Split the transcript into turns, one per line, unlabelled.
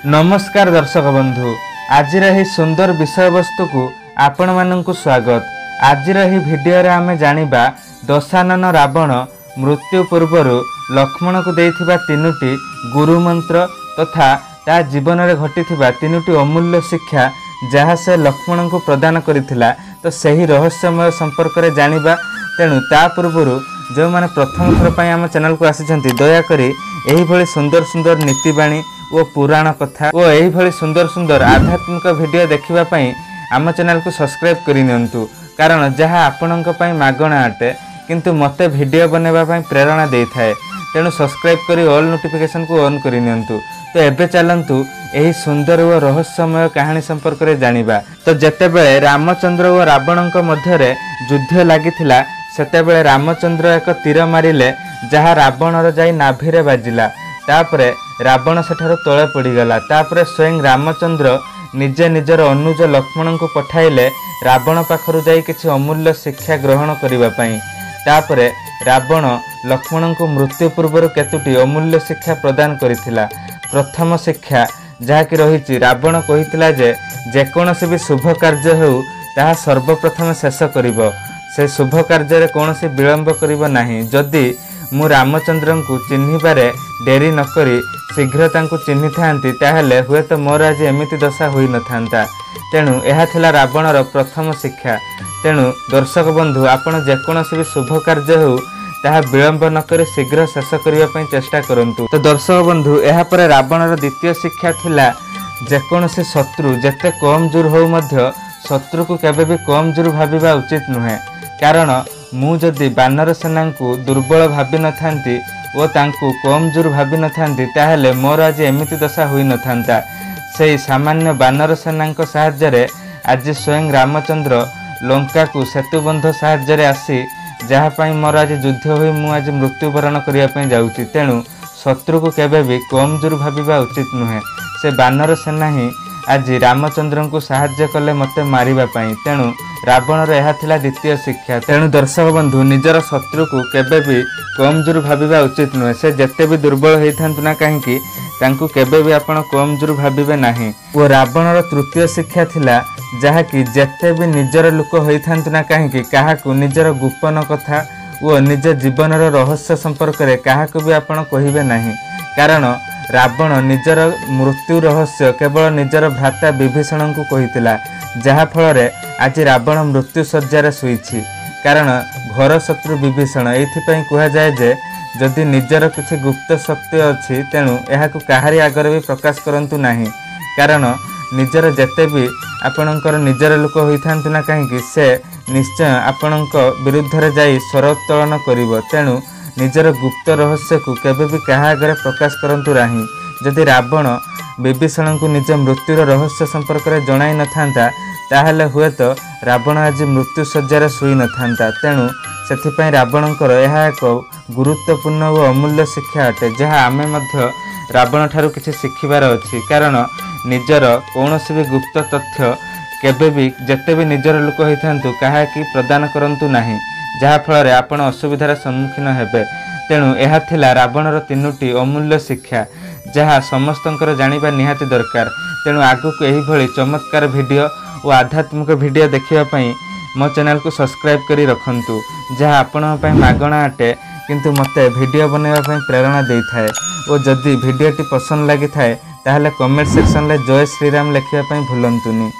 नमस्कार दर्शक बंधु, आज सुंदर विषय वस्तु को आपण मानक स्वागत। आज भिडियो रे आमे जानिबा दशानन रावण मृत्यु पूर्वर लक्ष्मण को देइथिबा तीनोटी गुरु मंत्र तथा ता जीवन में घटिथिबा तीनोटी अमूल्य शिक्षा जहाँ से लक्ष्मण को प्रदान करिथिला। तो सही रहस्यमय संपर्क रे जानिबा। तेणु ता पूर्वर जो मैंने प्रथम थर पर आम चैनल को आसी दयाकोरी यही भली सुंदर सुंदर नीतिबाणी और पुराण कथा और यही भली सुंदर सुंदर आध्यात्मिक वीडियो देखिबापी आम चैनल को सब्सक्राइब करनियंतु। कारण जहाँ आपणक पई मागणा अटे किंतु मते वीडियो बनैबा प्रेरणा दे थाए। तेणु सब्सक्राइब करी ऑल नोटिफिकेशन को ऑन करनियंतु। तो एबे चलंतु यही सुंदर और रहस्यमय कहानी संपर्क में जानिबा। तो जेतेबेले रामचंद्र और रावणक मध्यरे युद्ध लागिथिला सेतेबेले रामचंद्र एक तीर मारिले जहाँ रावणर जाई नाभिरे बाजिला। तापरे रावण सेठारु तळे पड़ीगला। तापरे स्वयं रामचंद्र निजे निजर अनुज लक्ष्मण को पठाइले रावण पाखरु जाई किछि अमूल्य शिक्षा ग्रहण करिबा पई। तापरे रावण लक्ष्मण को मृत्यु पूर्व केतुटी अमूल्य शिक्षा प्रदान करिथिला। प्रथम शिक्षा जहाँकि रही रावण कहिथिला जे जेकोनोसी भी शुभ कार्य हेउ ताहा सर्वप्रथम शेष करिबो। से शुभ कार्य कौन विलंब करिबो नाही। जदि मु रामचंद्र को चिन्हिबारे डेरी नकरी शीघ्र तांको चिन्हि थांती ताहेले हुए तो मोर आज एमिति दशा होई नथांता। तेणु यह थिला रावणर प्रथम शिक्षा। तेणु दर्शक बंधु आपण जेकोनोसी भी शुभ कार्य हेउ ताहा विलंब नकरी शीघ्र शेष करिबा पई चेष्टा करंतु। तो दर्शक बंधु यहा पर रावणर द्वितीय शिक्षा थिला जेकोनोसी शत्रु जेते कम जोर हो मध्य शत्रु को केबे भी कम जोर भाबिबा उचित नुहे। कारण मु जदि बानर सेना को दुर्बल भावी न थांती ओ तांको कम जोर भावी न थांती ताहेले मोर आज एमिति दशा होई न थांता। से सामान्य बानर सेना साहाय्य आज स्वयं रामचंद्र लंका को सेतुबंध साहाय्य आसी जहाँपाई मोर आज युद्ध होई मु आज मृत्युवरण करने जाऊँगी। तेणु शत्रु को केबे भी कम जोर भाविबा उचित नुहे। से बानर सेना ही आज रामचंद्र को साहाय्य कले मते मारिबा पई। तेणु रावणर यह थिला द्वितीय शिक्षा। तेणु दर्शक बंधु निजर शत्रु को केबे भी कम जोर भाविबा उचित नुहे। से जेते भी दुर्बल होइथांतु ना काहेकि तांको केबे भी आपण कम जोर भाविबे नाही। वो रावणर तृतीय शिक्षा थिला जहाँकि जेते भी निजर लोक होइथांतु ना काहेकि काहाकू निजर गोपन कथा वो निज जीवनर रहस्य संपर्क में काहाकू भी आपण कहिबे नाही। कारण रावण निजर मृत्यु रहस्य केवल निजर भ्राता विभीषण को कहितिला जहा फल आज रावण मृत्यु शज्यार शुईछि। कारण घर शत्रु विभीषण एथिपई कहा जाए जे जदि निजर किछि गुप्त शक्ति अछि तेणु एहाकु काहारी आगर भी प्रकाश करंतु नाही। कारण निजर जेते भी आपणकर निजर लोक होइथांतु ना काहेकि से निश्चय आपणक विरुद्ध रे जाई स्वर उत्तोलन करिवो। तेणु निजर गुप्त रहस्य को केबे भी कहा आगे प्रकाश करंतु नाही। जदि रावण विभीषण को निज मृत्युर रहस्य संपर्क में जणाई न थांता ताहले हुए तो रावण आज मृत्यु शज्यार शुई न थांता। तेणु सेथिपई रावणकर यह एक गुरुत्वपूर्ण और अमूल्य शिक्षा अटे जहाँ आमे मध्य रावण ठारू किछि शिखिबार अछि। कारण निजर कौनसी भी गुप्त तथ्य केबे भी जेते भी निजर लोक होइथांतु काहा कि प्रदान करंतु नाही जहाँ फल आपण असुविधार सम्मुखीन हेबे। तेणु यह थिला रावणर तीनोटी अमूल्य शिक्षा जहाँ समस्तंकर जानिबा निहाती दरकार। तेणु आगक एही भली चमत्कार वीडियो और आध्यात्मिक वीडियो देखिबा पई मो चैनल को सब्सक्राइब करी रखंतु। जहाँ आपण पई मागणा अटे किंतु मते वीडियो बनैबा पई प्रेरणा देई थाए। और जदि वीडियोटी पसंद लागि थाए ताहले कमेंट सेक्शन ले जय श्रीराम लिखिबा पई भूलंतुनी।